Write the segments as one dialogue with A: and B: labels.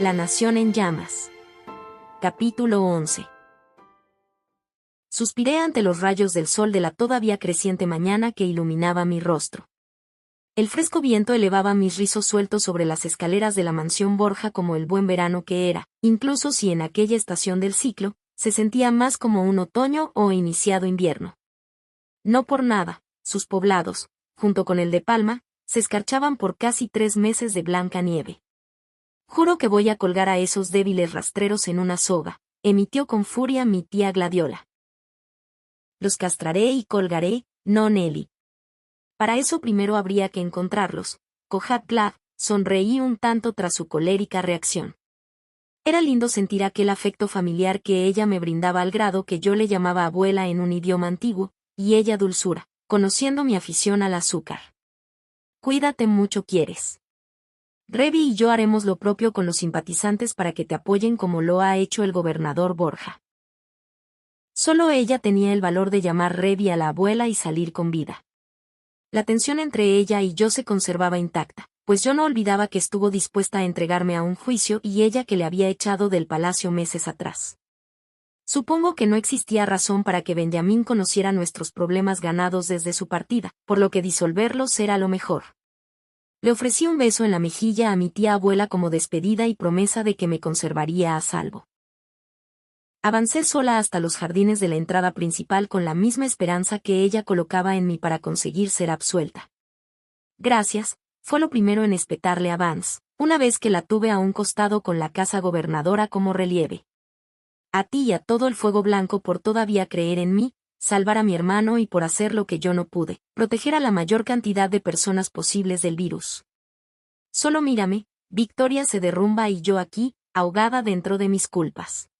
A: La nación en llamas. Capítulo 11. Suspiré ante los rayos del sol de la todavía creciente mañana que iluminaba mi rostro. El fresco viento elevaba mis rizos sueltos sobre las escaleras de la mansión Borja como el buen verano que era, incluso si en aquella estación del ciclo, se sentía más como un otoño o iniciado invierno. No por nada, sus poblados, junto con el de Palma, se escarchaban por casi 3 meses de blanca nieve. Juro que voy a colgar a esos débiles rastreros en una soga, emitió con furia mi tía Gladiola. Los castraré y colgaré, no Nelly. Para eso primero habría que encontrarlos. Cojat Glad, sonreí un tanto tras su colérica reacción. Era lindo sentir aquel afecto familiar que ella me brindaba al grado que yo le llamaba abuela en un idioma antiguo, y ella dulzura, conociendo mi afición al azúcar. Cuídate mucho, ¿quieres? Revi y yo haremos lo propio con los simpatizantes para que te apoyen como lo ha hecho el gobernador Borja. Solo ella tenía el valor de llamar Revi a la abuela y salir con vida. La tensión entre ella y yo se conservaba intacta, pues yo no olvidaba que estuvo dispuesta a entregarme a un juicio y ella que le había echado del palacio meses atrás. Supongo que no existía razón para que Benjamín conociera nuestros problemas ganados desde su partida, por lo que disolverlos era lo mejor. Le ofrecí un beso en la mejilla a mi tía abuela como despedida y promesa de que me conservaría a salvo. Avancé sola hasta los jardines de la entrada principal con la misma esperanza que ella colocaba en mí para conseguir ser absuelta. Gracias, fue lo primero en espetarle a Vance, una vez que la tuve a un costado con la casa gobernadora como relieve. A ti y a todo el fuego blanco por todavía creer en mí, salvar a mi hermano y por hacer lo que yo no pude, proteger a la mayor cantidad de personas posibles del virus. Solo mírame, Victoria se derrumba y yo aquí, ahogada dentro de mis culpas.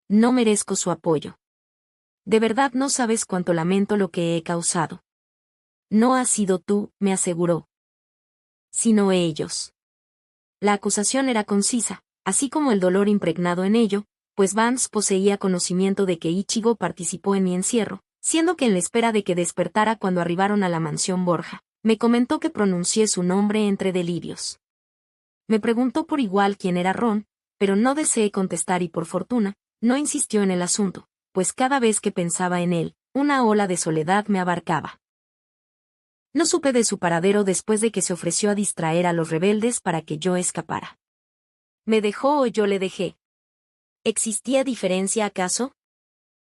A: No merezco su apoyo. De verdad no sabes cuánto lamento lo que he causado. No has sido tú, me aseguró, sino ellos. La acusación era concisa, así como el dolor impregnado en ello, pues Vance poseía conocimiento de que Ichigo participó en mi encierro, siendo que en la espera de que despertara cuando arribaron a la mansión Borja, me comentó que pronuncié su nombre entre delirios. Me preguntó por igual quién era Ron, pero no deseé contestar y por fortuna, no insistió en el asunto, pues cada vez que pensaba en él, una ola de soledad me abarcaba. No supe de su paradero después de que se ofreció a distraer a los rebeldes para que yo escapara. ¿Me dejó o yo le dejé? ¿Existía diferencia acaso?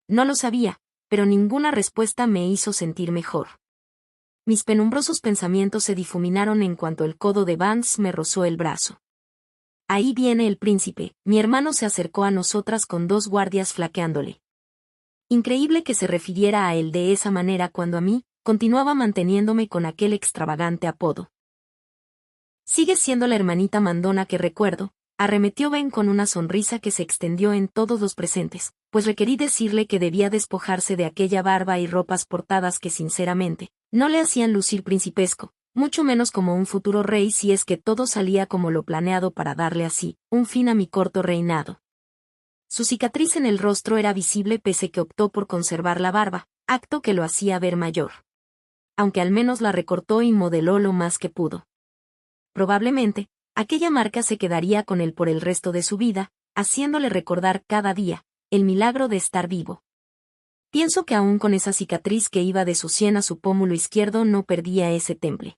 A: No lo sabía, pero ninguna respuesta me hizo sentir mejor. Mis penumbrosos pensamientos se difuminaron en cuanto el codo de Vance me rozó el brazo. Ahí viene el príncipe, mi hermano se acercó a nosotras con 2 guardias flaqueándole. Increíble que se refiriera a él de esa manera cuando a mí, continuaba manteniéndome con aquel extravagante apodo. Sigue siendo la hermanita mandona que recuerdo, arremetió Ben con una sonrisa que se extendió en todos los presentes, pues requerí decirle que debía despojarse de aquella barba y ropas portadas que sinceramente, no le hacían lucir principesco, mucho menos como un futuro rey si es que todo salía como lo planeado para darle así, un fin a mi corto reinado. Su cicatriz en el rostro era visible pese que optó por conservar la barba, acto que lo hacía ver mayor. Aunque al menos la recortó y modeló lo más que pudo. Probablemente, aquella marca se quedaría con él por el resto de su vida, haciéndole recordar cada día, el milagro de estar vivo. Pienso que aún con esa cicatriz que iba de su sien a su pómulo izquierdo no perdía ese temple.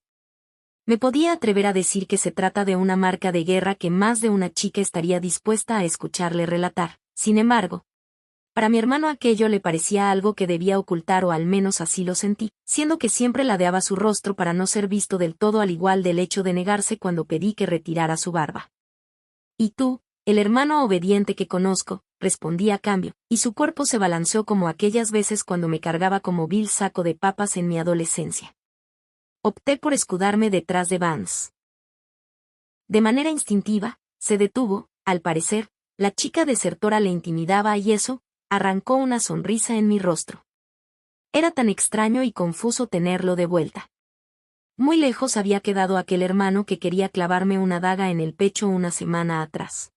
A: Me podía atrever a decir que se trata de una marca de guerra que más de una chica estaría dispuesta a escucharle relatar. Sin embargo, para mi hermano aquello le parecía algo que debía ocultar o al menos así lo sentí, siendo que siempre ladeaba su rostro para no ser visto del todo al igual del hecho de negarse cuando pedí que retirara su barba. Y tú, el hermano obediente que conozco, respondí a cambio, y su cuerpo se balanceó como aquellas veces cuando me cargaba como vil saco de papas en mi adolescencia. Opté por escudarme detrás de Vance. De manera instintiva, se detuvo, al parecer, la chica desertora le intimidaba y eso, arrancó una sonrisa en mi rostro. Era tan extraño y confuso tenerlo de vuelta. Muy lejos había quedado aquel hermano que quería clavarme una daga en el pecho una semana atrás.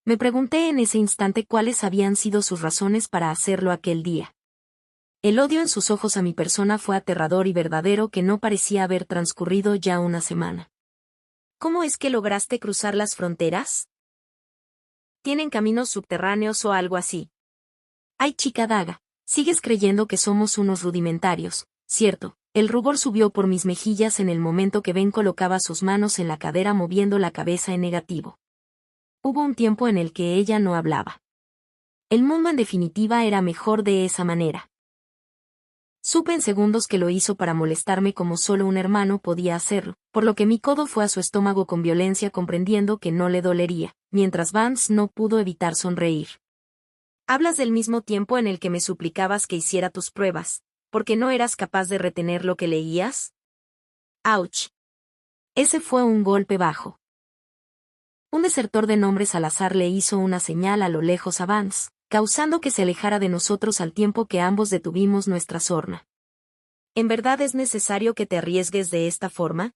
A: Me pregunté en ese instante cuáles habían sido sus razones para hacerlo aquel día. El odio en sus ojos a mi persona fue aterrador y verdadero que no parecía haber transcurrido ya una semana. ¿Cómo es que lograste cruzar las fronteras? ¿Tienen caminos subterráneos o algo así? Ay, chica daga, sigues creyendo que somos unos rudimentarios, ¿cierto? El rubor subió por mis mejillas en el momento que Ben colocaba sus manos en la cadera moviendo la cabeza en negativo. Hubo un tiempo en el que ella no hablaba. El mundo en definitiva era mejor de esa manera. Supe en segundos que lo hizo para molestarme como solo un hermano podía hacerlo, por lo que mi codo fue a su estómago con violencia comprendiendo que no le dolería, mientras Vance no pudo evitar sonreír. Hablas del mismo tiempo en el que me suplicabas que hiciera tus pruebas, porque no eras capaz de retener lo que leías. ¡Auch! Ese fue un golpe bajo. Un desertor de nombre Salazar le hizo una señal a lo lejos a Vance, causando que se alejara de nosotros al tiempo que ambos detuvimos nuestra sorna. ¿En verdad es necesario que te arriesgues de esta forma?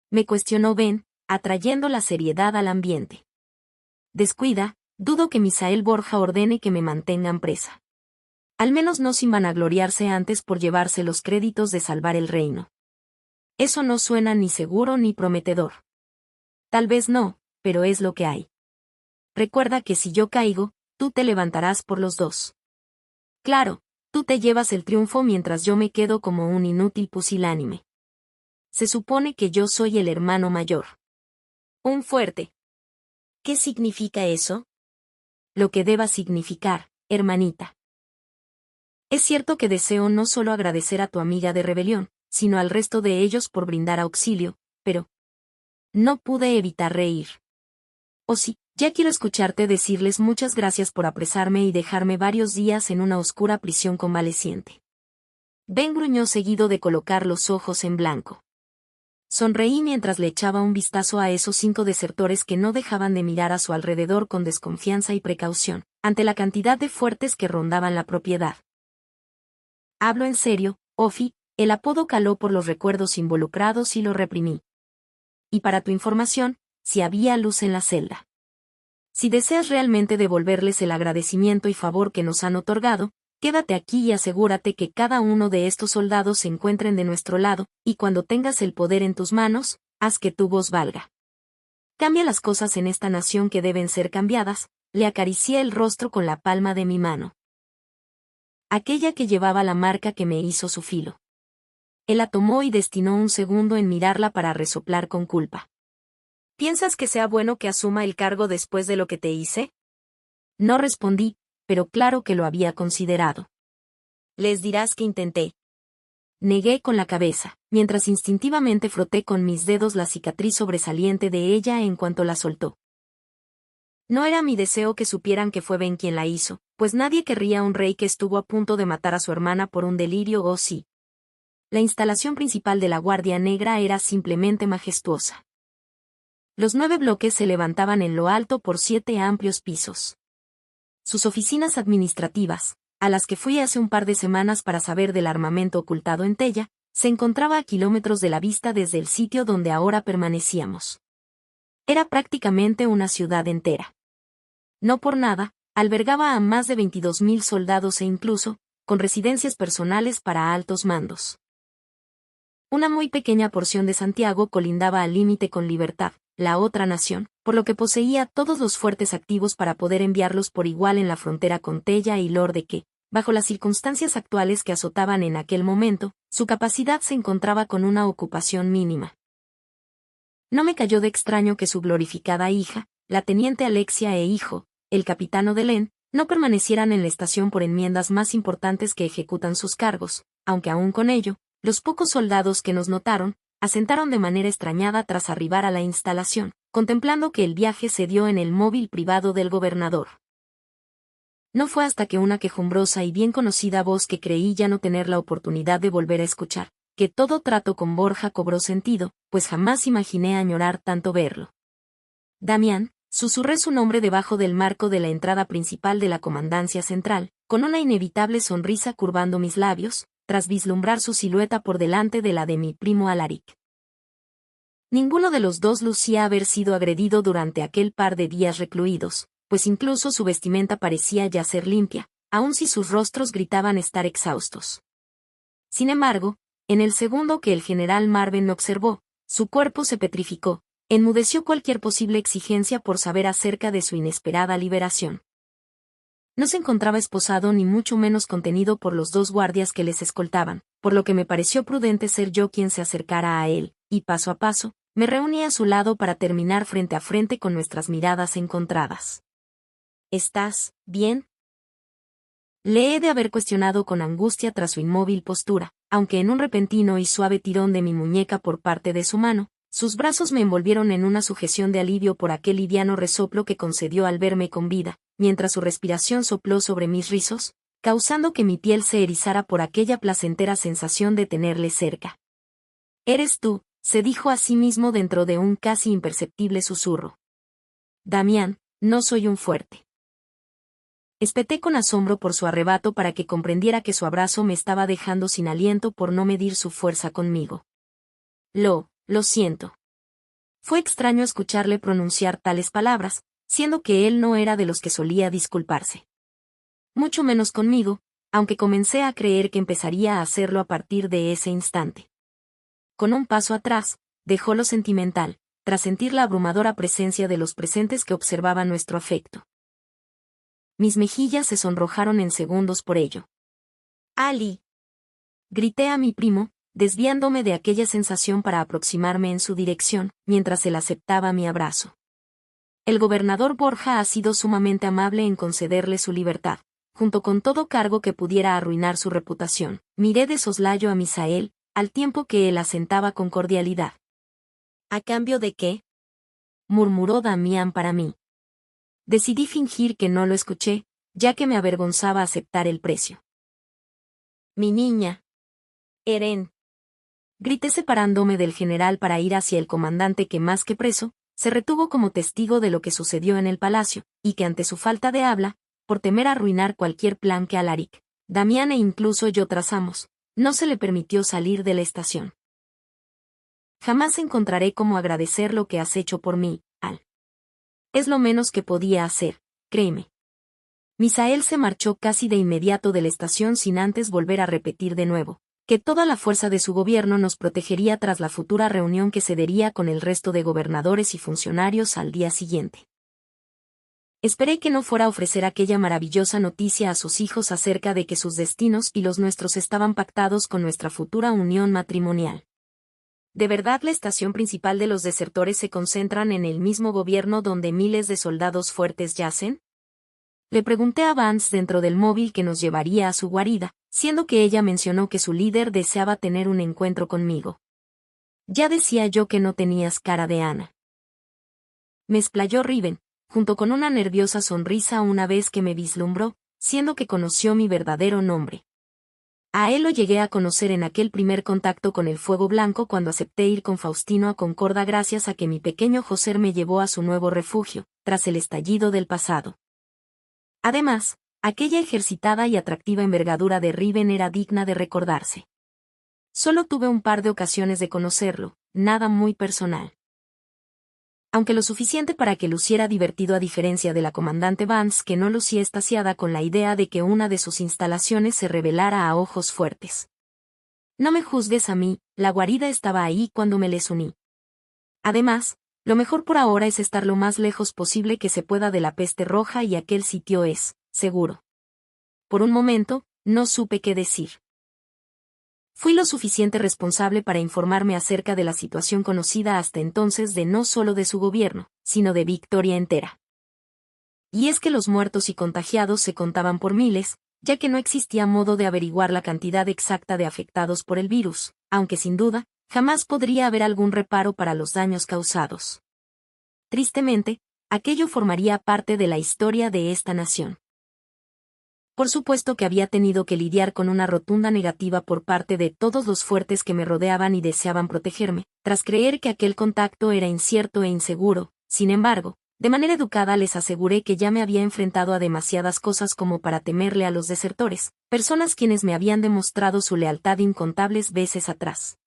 A: Me cuestionó Ben, atrayendo la seriedad al ambiente. Descuida, dudo que Misael Borja ordene que me mantengan presa. Al menos no sin vanagloriarse antes por llevarse los créditos de salvar el reino. Eso no suena ni seguro ni prometedor. Tal vez no, pero es lo que hay. Recuerda que si yo caigo, tú te levantarás por los dos. Claro, tú te llevas el triunfo mientras yo me quedo como un inútil pusilánime. Se supone que yo soy el hermano mayor. Un fuerte. ¿Qué significa eso? Lo que deba significar, hermanita. Es cierto que deseo no solo agradecer a tu amiga de rebelión, sino al resto de ellos por brindar auxilio, pero no pude evitar reír. Oh sí, ya quiero escucharte decirles muchas gracias por apresarme y dejarme varios días en una oscura prisión convaleciente. Ben gruñó seguido de colocar los ojos en blanco. Sonreí mientras le echaba un vistazo a esos 5 desertores que no dejaban de mirar a su alrededor con desconfianza y precaución, ante la cantidad de fuertes que rondaban la propiedad. Hablo en serio, Ofi, el apodo caló por los recuerdos involucrados y lo reprimí. Y para tu información, si había luz en la celda. Si deseas realmente devolverles el agradecimiento y favor que nos han otorgado, quédate aquí y asegúrate que cada uno de estos soldados se encuentren de nuestro lado, y cuando tengas el poder en tus manos, haz que tu voz valga. Cambia las cosas en esta nación que deben ser cambiadas, le acaricié el rostro con la palma de mi mano. Aquella que llevaba la marca que me hizo su filo. Él la tomó y destinó un segundo en mirarla para resoplar con culpa. ¿Piensas que sea bueno que asuma el cargo después de lo que te hice? No respondí, pero claro que lo había considerado. Les dirás que intenté. Negué con la cabeza, mientras instintivamente froté con mis dedos la cicatriz sobresaliente de ella en cuanto la soltó. No era mi deseo que supieran que fue Ben quien la hizo, pues nadie querría a un rey que estuvo a punto de matar a su hermana por un delirio o sí. La instalación principal de la Guardia Negra era simplemente majestuosa. Los 9 bloques se levantaban en lo alto por 7 amplios pisos. Sus oficinas administrativas, a las que fui hace un par de semanas para saber del armamento ocultado en Tella, se encontraba a kilómetros de la vista desde el sitio donde ahora permanecíamos. Era prácticamente una ciudad entera. No por nada, albergaba a más de 22.000 soldados e incluso, con residencias personales para altos mandos. Una muy pequeña porción de Santiago colindaba al límite con Libertad, la otra nación, por lo que poseía todos los fuertes activos para poder enviarlos por igual en la frontera con Tella y Lorde que, bajo las circunstancias actuales que azotaban en aquel momento, su capacidad se encontraba con una ocupación mínima. No me cayó de extraño que su glorificada hija, la teniente Alexia e hijo, el capitano Delén, no permanecieran en la estación por enmiendas más importantes que ejecutan sus cargos, aunque aún con ello, los pocos soldados que nos notaron, asentaron de manera extrañada tras arribar a la instalación, contemplando que el viaje se dio en el móvil privado del gobernador. No fue hasta que una quejumbrosa y bien conocida voz que creí ya no tener la oportunidad de volver a escuchar, que todo trato con Borja cobró sentido, pues jamás imaginé añorar tanto verlo. Damián, susurré su nombre debajo del marco de la entrada principal de la comandancia central, con una inevitable sonrisa curvando mis labios, tras vislumbrar su silueta por delante de la de mi primo Alaric. Ninguno de los dos lucía haber sido agredido durante aquel par de días recluidos, pues incluso su vestimenta parecía ya ser limpia, aun si sus rostros gritaban estar exhaustos. Sin embargo, en el segundo que el general Marven observó, su cuerpo se petrificó, enmudeció cualquier posible exigencia por saber acerca de su inesperada liberación. No se encontraba esposado ni mucho menos contenido por los 2 guardias que les escoltaban, por lo que me pareció prudente ser yo quien se acercara a él, y paso a paso, me reuní a su lado para terminar frente a frente con nuestras miradas encontradas. ¿Estás bien? Le he de haber cuestionado con angustia tras su inmóvil postura, aunque en un repentino y suave tirón de mi muñeca por parte de su mano, sus brazos me envolvieron en una sujeción de alivio por aquel liviano resoplo que concedió al verme con vida, mientras su respiración sopló sobre mis rizos, causando que mi piel se erizara por aquella placentera sensación de tenerle cerca. «Eres tú», se dijo a sí mismo dentro de un casi imperceptible susurro. «Damián, no soy un fuerte». Espeté con asombro por su arrebato para que comprendiera que su abrazo me estaba dejando sin aliento por no medir su fuerza conmigo. Lo siento. Fue extraño escucharle pronunciar tales palabras, siendo que él no era de los que solía disculparse. Mucho menos conmigo, aunque comencé a creer que empezaría a hacerlo a partir de ese instante. Con un paso atrás, dejó lo sentimental, tras sentir la abrumadora presencia de los presentes que observaban nuestro afecto. Mis mejillas se sonrojaron en segundos por ello. «Ali», grité a mi primo, desviándome de aquella sensación para aproximarme en su dirección, mientras él aceptaba mi abrazo. El gobernador Borja ha sido sumamente amable en concederle su libertad, junto con todo cargo que pudiera arruinar su reputación. Miré de soslayo a Misael, al tiempo que él asentaba con cordialidad. «¿A cambio de qué?», murmuró Damián para mí. Decidí fingir que no lo escuché, ya que me avergonzaba aceptar el precio. «Mi niña. Eren», grité separándome del general para ir hacia el comandante que más que preso, se retuvo como testigo de lo que sucedió en el palacio, y que ante su falta de habla, por temer arruinar cualquier plan que Alaric, Damián e incluso yo trazamos, no se le permitió salir de la estación. «Jamás encontraré cómo agradecer lo que has hecho por mí, Al. Es lo menos que podía hacer, créeme». Misael se marchó casi de inmediato de la estación sin antes volver a repetir de nuevo que toda la fuerza de su gobierno nos protegería tras la futura reunión que se daría con el resto de gobernadores y funcionarios al día siguiente. Esperé que no fuera a ofrecer aquella maravillosa noticia a sus hijos acerca de que sus destinos y los nuestros estaban pactados con nuestra futura unión matrimonial. ¿De verdad la estación principal de los desertores se concentran en el mismo gobierno donde miles de soldados fuertes yacen? Le pregunté a Vance dentro del móvil que nos llevaría a su guarida, siendo que ella mencionó que su líder deseaba tener un encuentro conmigo. «Ya decía yo que no tenías cara de Ana», me explayó Riven, junto con una nerviosa sonrisa una vez que me vislumbró, siendo que conoció mi verdadero nombre. A él lo llegué a conocer en aquel primer contacto con el fuego blanco cuando acepté ir con Faustino a Concorda gracias a que mi pequeño Joser me llevó a su nuevo refugio, tras el estallido del pasado. Además, aquella ejercitada y atractiva envergadura de Riven era digna de recordarse. Solo tuve un par de ocasiones de conocerlo, nada muy personal. Aunque lo suficiente para que luciera divertido a diferencia de la comandante Vance que no lucía extasiada con la idea de que una de sus instalaciones se revelara a ojos fuertes. No me juzgues a mí, la guarida estaba ahí cuando me les uní. Además, lo mejor por ahora es estar lo más lejos posible que se pueda de la peste roja y aquel sitio es, seguro. Por un momento, no supe qué decir. Fui lo suficiente responsable para informarme acerca de la situación conocida hasta entonces de no solo de su gobierno, sino de Victoria entera. Y es que los muertos y contagiados se contaban por miles, ya que no existía modo de averiguar la cantidad exacta de afectados por el virus, aunque sin duda, jamás podría haber algún reparo para los daños causados. Tristemente, aquello formaría parte de la historia de esta nación. Por supuesto que había tenido que lidiar con una rotunda negativa por parte de todos los fuertes que me rodeaban y deseaban protegerme, tras creer que aquel contacto era incierto e inseguro. Sin embargo, de manera educada les aseguré que ya me había enfrentado a demasiadas cosas como para temerle a los desertores, personas quienes me habían demostrado su lealtad incontables veces atrás.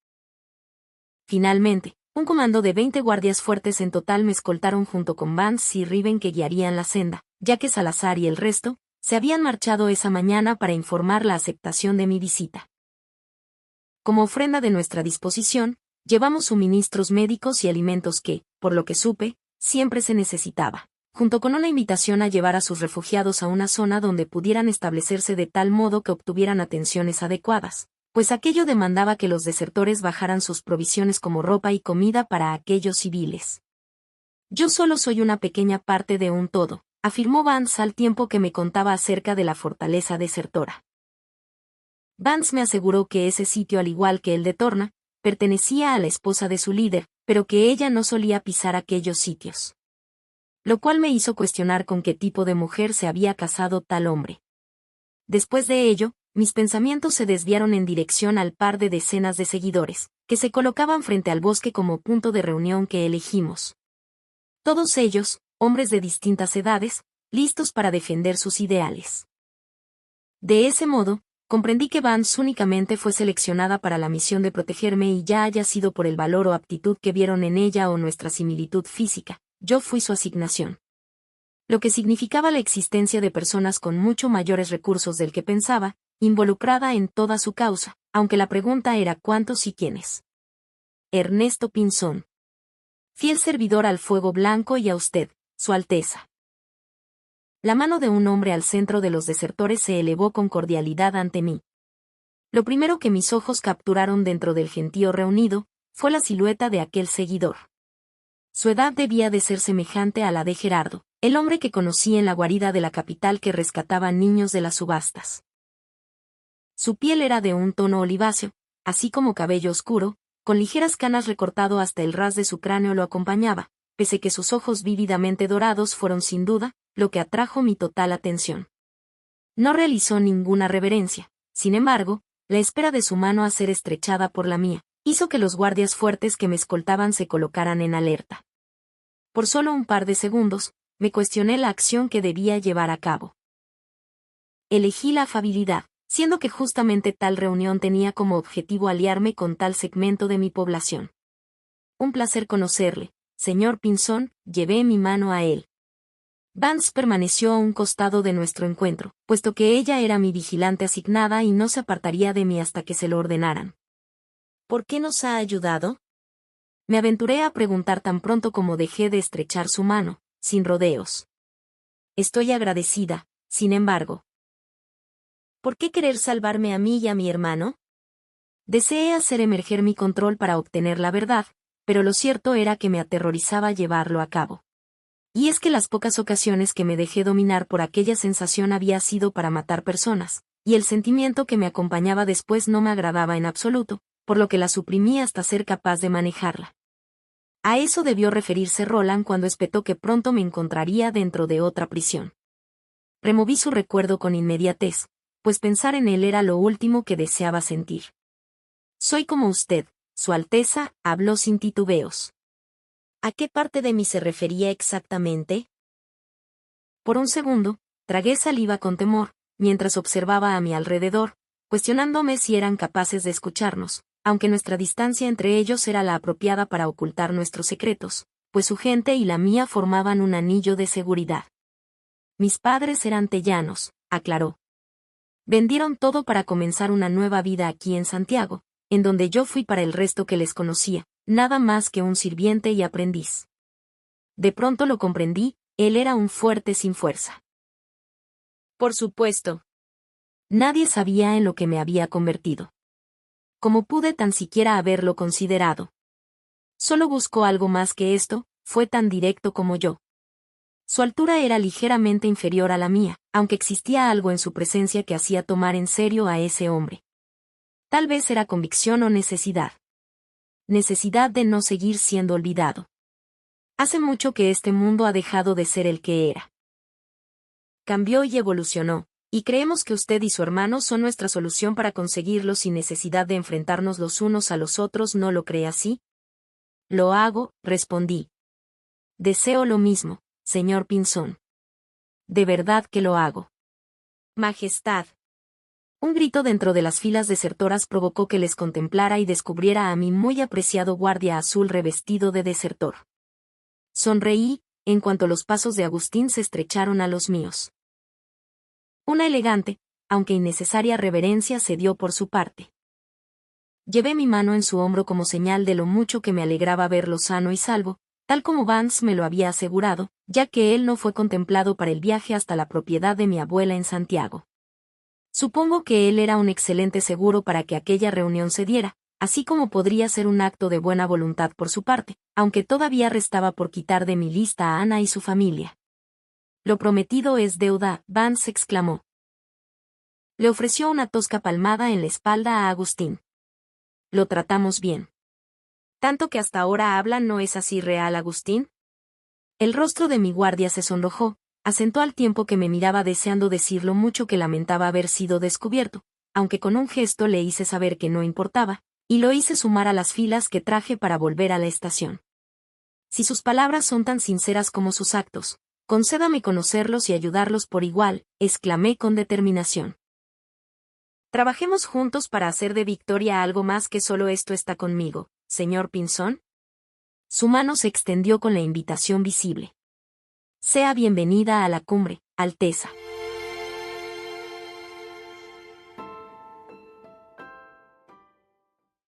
A: Finalmente, un comando de 20 guardias fuertes en total me escoltaron junto con Vance y Riven que guiarían la senda, ya que Salazar y el resto se habían marchado esa mañana para informar la aceptación de mi visita. Como ofrenda de nuestra disposición, llevamos suministros médicos y alimentos que, por lo que supe, siempre se necesitaba, junto con una invitación a llevar a sus refugiados a una zona donde pudieran establecerse de tal modo que obtuvieran atenciones adecuadas, pues aquello demandaba que los desertores bajaran sus provisiones como ropa y comida para aquellos civiles. Yo solo soy una pequeña parte de un todo, afirmó Vance al tiempo que me contaba acerca de la fortaleza desertora. Vance me aseguró que ese sitio, al igual que el de Torna, pertenecía a la esposa de su líder, pero que ella no solía pisar aquellos sitios. Lo cual me hizo cuestionar con qué tipo de mujer se había casado tal hombre. Después de ello, mis pensamientos se desviaron en dirección al par de decenas de seguidores, que se colocaban frente al bosque como punto de reunión que elegimos. Todos ellos, hombres de distintas edades, listos para defender sus ideales. De ese modo, comprendí que Vance únicamente fue seleccionada para la misión de protegerme y ya haya sido por el valor o aptitud que vieron en ella o nuestra similitud física, yo fui su asignación. Lo que significaba la existencia de personas con mucho mayores recursos del que pensaba, involucrada en toda su causa, aunque la pregunta era cuántos y quiénes. Ernesto Pinzón. Fiel servidor al fuego blanco y a usted, Su Alteza. La mano de un hombre al centro de los desertores se elevó con cordialidad ante mí. Lo primero que mis ojos capturaron dentro del gentío reunido, fue la silueta de aquel seguidor. Su edad debía de ser semejante a la de Gerardo, el hombre que conocí en la guarida de la capital que rescataba niños de las subastas. Su piel era de un tono oliváceo, así como cabello oscuro, con ligeras canas recortado hasta el ras de su cráneo lo acompañaba, pese que sus ojos vívidamente dorados fueron sin duda, lo que atrajo mi total atención. No realizó ninguna reverencia, sin embargo, la espera de su mano a ser estrechada por la mía, hizo que los guardias fuertes que me escoltaban se colocaran en alerta. Por solo un par de segundos, me cuestioné la acción que debía llevar a cabo. Elegí la afabilidad, siendo que justamente tal reunión tenía como objetivo aliarme con tal segmento de mi población. Un placer conocerle, señor Pinzón, llevé mi mano a él. Vance permaneció a un costado de nuestro encuentro, puesto que ella era mi vigilante asignada y no se apartaría de mí hasta que se lo ordenaran. ¿Por qué nos ha ayudado? Me aventuré a preguntar tan pronto como dejé de estrechar su mano, sin rodeos. Estoy agradecida, sin embargo. ¿Por qué querer salvarme a mí y a mi hermano? Deseé hacer emerger mi control para obtener la verdad, pero lo cierto era que me aterrorizaba llevarlo a cabo. Y es que las pocas ocasiones que me dejé dominar por aquella sensación había sido para matar personas, y el sentimiento que me acompañaba después no me agradaba en absoluto, por lo que la suprimí hasta ser capaz de manejarla. A eso debió referirse Roland cuando espetó que pronto me encontraría dentro de otra prisión. Removí su recuerdo con inmediatez, pues pensar en él era lo último que deseaba sentir. Soy como usted, Su Alteza, habló sin titubeos. ¿A qué parte de mí se refería exactamente? Por un segundo, tragué saliva con temor, mientras observaba a mi alrededor, cuestionándome si eran capaces de escucharnos, aunque nuestra distancia entre ellos era la apropiada para ocultar nuestros secretos, pues su gente y la mía formaban un anillo de seguridad. Mis padres eran tellanos, aclaró. Vendieron todo para comenzar una nueva vida aquí en Santiago, en donde yo fui para el resto que les conocía, nada más que un sirviente y aprendiz. De pronto lo comprendí, él era un fuerte sin fuerza. Por supuesto. Nadie sabía en lo que me había convertido. ¿Cómo pude tan siquiera haberlo considerado? Solo buscó algo más que esto, fue tan directo como yo. Su altura era ligeramente inferior a la mía, aunque existía algo en su presencia que hacía tomar en serio a ese hombre. Tal vez era convicción o necesidad. Necesidad de no seguir siendo olvidado. Hace mucho que este mundo ha dejado de ser el que era. Cambió y evolucionó, y creemos que usted y su hermano son nuestra solución para conseguirlo sin necesidad de enfrentarnos los unos a los otros, ¿no lo cree así? Lo hago, respondí. Deseo lo mismo, señor Pinzón. De verdad que lo hago. Majestad. Un grito dentro de las filas desertoras provocó que les contemplara y descubriera a mi muy apreciado guardia azul revestido de desertor. Sonreí, en cuanto los pasos de Agustín se estrecharon a los míos. Una elegante, aunque innecesaria reverencia se dio por su parte. Llevé mi mano en su hombro como señal de lo mucho que me alegraba verlo sano y salvo, tal como Vance me lo había asegurado, ya que él no fue contemplado para el viaje hasta la propiedad de mi abuela en Santiago. Supongo que él era un excelente seguro para que aquella reunión se diera, así como podría ser un acto de buena voluntad por su parte, aunque todavía restaba por quitar de mi lista a Ana y su familia. Lo prometido es deuda, Vance exclamó. Le ofreció una tosca palmada en la espalda a Agustín. Lo tratamos bien. Tanto que hasta ahora habla, ¿no es así real, Agustín? El rostro de mi guardia se sonrojó, asentó al tiempo que me miraba deseando decir lo mucho que lamentaba haber sido descubierto, aunque con un gesto le hice saber que no importaba, y lo hice sumar a las filas que traje para volver a la estación. Si sus palabras son tan sinceras como sus actos, concédame conocerlos y ayudarlos por igual, exclamé con determinación. Trabajemos juntos para hacer de Victoria algo más que solo esto está conmigo, señor Pinzón. Su mano se extendió con la invitación visible. Sea bienvenida a la cumbre, Alteza.